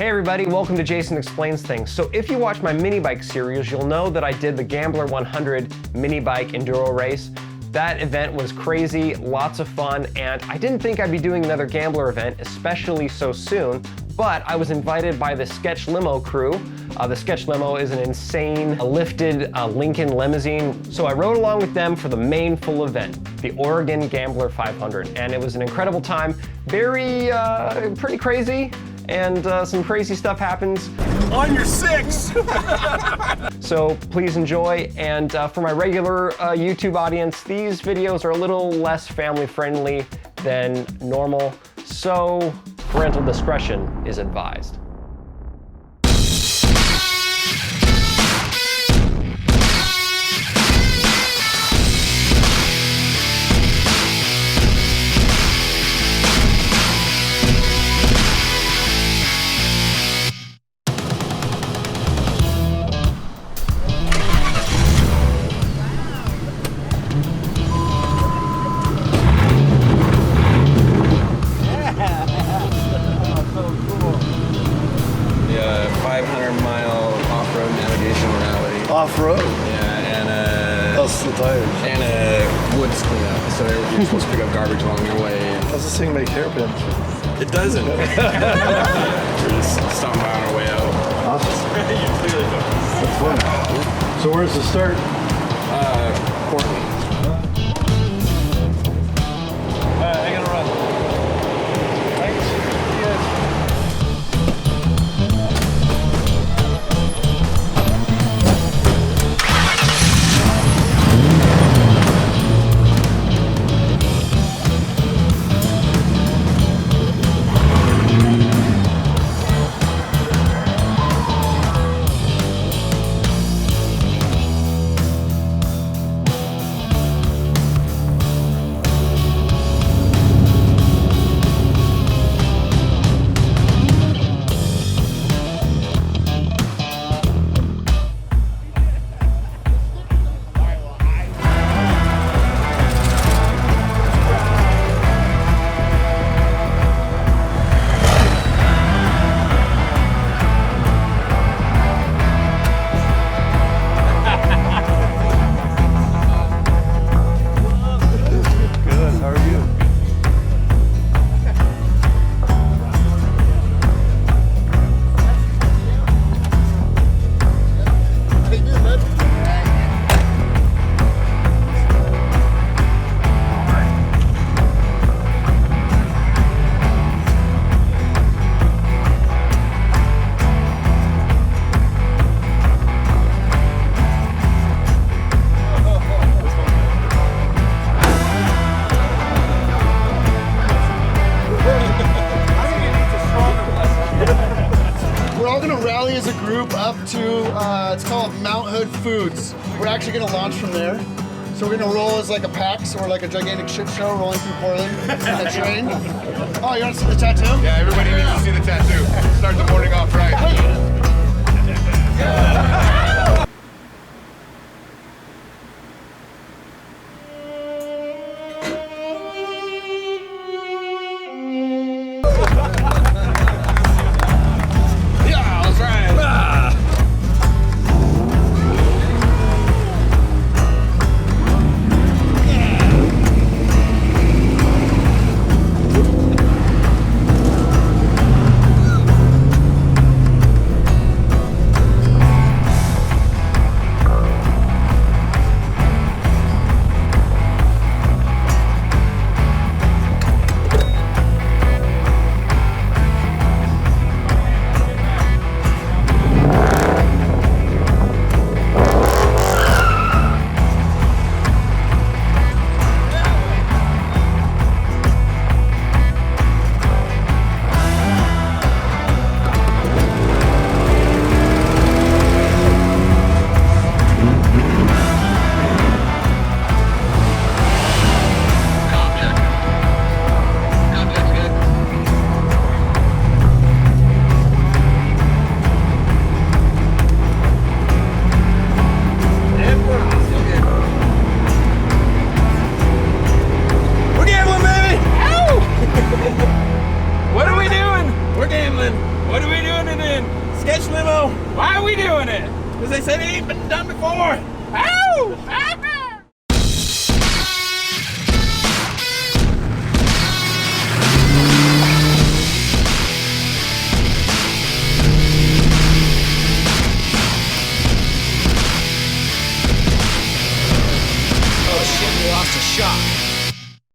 Hey everybody, welcome to Jason Explains Things. So if you watch my mini bike series, you'll know that I did the Gambler 100 mini bike enduro race. That event was crazy, lots of fun, and I didn't think I'd be doing another Gambler event, especially so soon, but I was invited by the Sketch Limo crew. The Sketch Limo is an insane lifted Lincoln limousine, so I rode along with them for the main full event, the Oregon Gambler 500, and it was an incredible time, pretty crazy, and some crazy stuff happens. On your six! So please enjoy, and for my regular YouTube audience, these videos are a little less family friendly than normal, so parental discretion is advised. Off-road? Yeah, and That's the tires. and a woods cleanup. So you're supposed to pick up garbage along your way. How's this thing make hairpins? It doesn't. We're just stomping by on our way out. Awesome. That's fun. So where's the start? Portland. I gotta run. Thanks. Yes. As a group up to, it's called Mount Hood Foods. We're actually going to launch from there. So we're going to roll as like a pack, so we're like a gigantic shit show rolling through Portland in a train. Oh, you want to see the tattoo? Yeah, everybody needs to see the tattoo. Start the morning off right. doing it in Sketch Limo. Why are we doing it? Because they said it ain't been done before. Ow! Oh shit, we lost a shot.